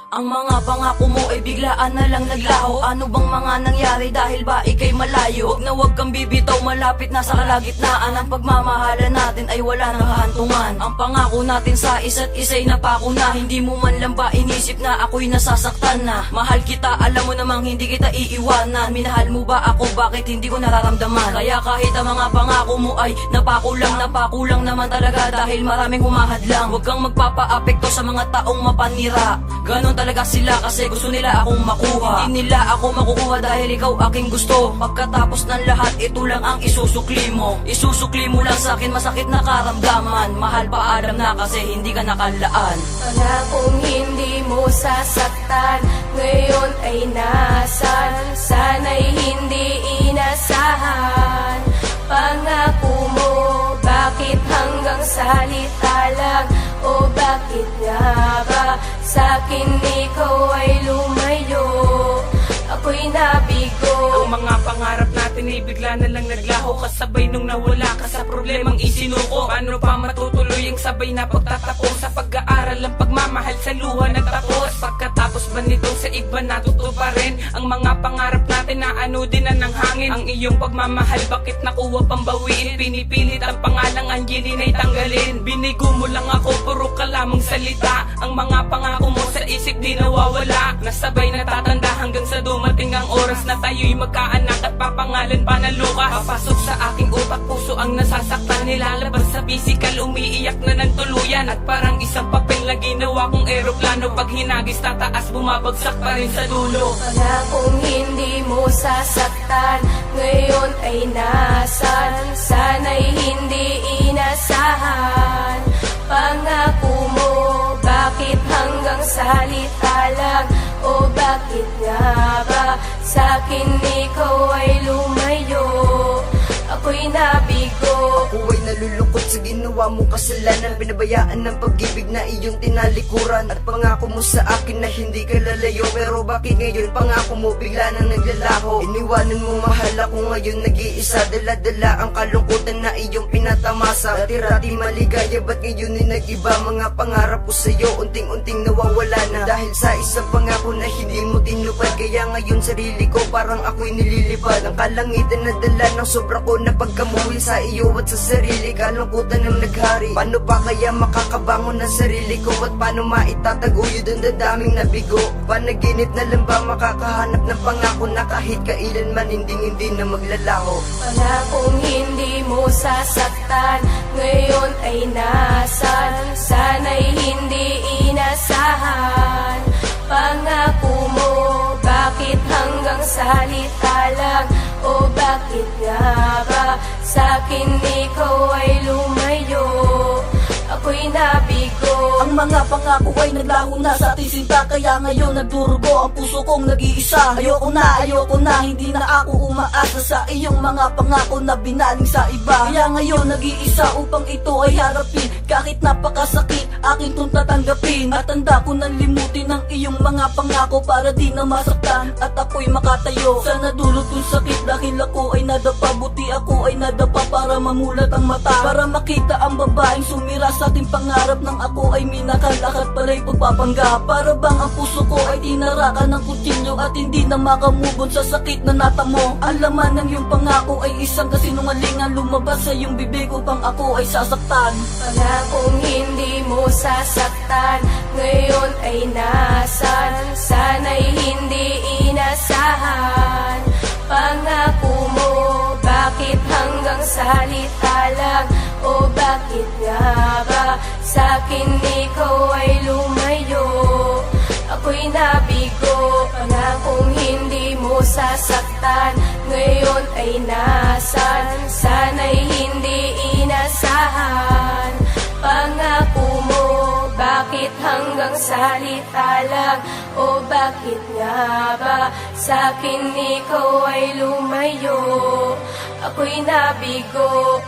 Ang mga pangako mo ay biglaan na lang naglaho. Ano bang mga nangyari dahil ba ikay malayo? Huwag kang bibitaw, malapit na sa kalagitnaan. Ang pagmamahalan natin ay wala nang kahantungan. Ang pangako natin sa isa't isa'y napako na. Hindi mo man lang ba inisip na ako'y nasasaktan na? Mahal kita, alam mo namang hindi kita iiwanan. Minahal mo ba ako, bakit hindi ko nararamdaman? Kaya kahit ang mga pangako mo ay napako lang naman talaga dahil maraming humahadlang. Huwag kang magpapaapekto sa mga taong mapanira. Ganon talaga sila kasi gusto nila akong makuha. Hindi nila ako makukuha dahil ikaw aking gusto. Pagkatapos ng lahat, ito lang ang isusukli mo. Isusukli mo lang sa'kin masakit na karamdaman. Mahal pa alam na kasi hindi ka nakalaan. Pangakong hindi mo sasaktan, ngayon ay nasan? Sana'y hindi inasahan. Pangako mo, bakit hanggang salita lang? O bakit nga ba sa'kin ikaw ay lumayo? Ako'y nabigo. Ang mga pangarap natin ay bigla na lang naglaho. Kasabay nung nawala ka sa problemang isinuko. Paano pa matutuloy ang sabay na pagtatapos? Sa pag-aaral ang pagmamahal sa luha nagtapos. Pagkatapos ba nito sa iba natuto pa rin? Ang mga pangarap natin na ano din na ng hangin. Ang iyong pagmamahal bakit nakuha pang bawiin? Pinipilit ang pangalang Angeline ay tanggalin. Binigo mo lang ako, puro ka lamang salita. Ang mga pangako mo sa isip di nawawala. Nasabay natatanda hanggang sa dumating ang oras na tayo'y magkaanak at papangalan pa na Lucas. Papasok sa aking utak, puso ang nasasaktan. Nilalabas sa physical, umiiyak na ng tuluyan. At parang isang papel na ginawa kong eroplano. Pag hinagis tataas, bumabagsak pa rin sa dulo. Pangakong hindi mo sasaktan, ngayon ay nasan? Sana'y hindi inasahan. Pangako mo, bakit hanggang salita lang? O bakit nga ba sa'kin ikaw ay lumayo? Ako'y nabigo. Ako ay nalulungkot sa ginawa mong kasalanan. Pinabayaan ng pag-ibig na iyong tinalikuran. At pangako mo sa akin na hindi ka lalayo. Pero bakit ngayon pangako mo bigla nang naglalaho? Iniwanan mo mahal ako ngayon nag-iisa. Dala-dala ang kalungkutan na iyong pinatamasa. Dati-rati maligaya, ba't ngayon ay nag-iba? Mga pangarap ko sa'yo unting-unting nawawala na. Dahil sa isang pangako na hindi mo tinupad. Kaya ngayon sarili ko parang ako'y nililipad. Ang kalangitan na dala ng sobra ko na pagkamuwi sa iyo at sa sarili. Kalungkutan ng naghari. Paano pa kaya makakabangon ng sarili ko? At paano maitataguyod ang dadaming nabigo? Panaginip na lang ba makakahanap ng pangako na kahit kailanman hindi na maglalaho? Pangakong hindi mo sasaktan, ngayon ay nasan? Sana'y hindi inasahan. Pangako mo, bakit hanggang salita lang? O bakit nga ba sa'kin ikaw ay lumayo? Ako'y nabigo. Ang mga pangako ay naglaho na sa ating sinta. Kaya ngayon nagdurugo ang puso kong nag-iisa. Ayoko na, hindi na ako umaasa sa iyong mga pangako na binaling sa iba. Kaya ngayon nag-iisa upang ito ay harapin. Kahit napakasakit, aking itong tatanggapin. At tanda ko nang limutin ang iyong mga pangako para di na masaktan at ako'y makatayo. Sa nadulot kong sakit dahil ako ay nadapa. Buti ako ay nadapa para mamulat ang mata. Para makita ang babaeng sumira sa ating pangarap nang ako ay minakal. Lahat pala'y pagpapanggap. Para bang ang puso ko ay tinarakan ng kutsilyo at hindi na makamubon sa sakit na natamo. Ang laman ng iyong pangako ay isang kasinungalingan. Lumabas sa iyong bibig upang ako ay sasaktan. Pangakong hindi mo sasaktan, ngayon ay nasan? Sana'y hindi inasahan. Pangako mo, bakit hanggang salita lang? O bakit nga ba sa'kin ikaw ay lumayo? Ako'y nabigo. Pangakong hindi mo sasaktan, ngayon ay nasan? Sana'y hindi inasahan. Pangako mo, bakit hanggang salita lang? O bakit nga ba sa'kin ikaw ay lumayo? Ako'y nabigo.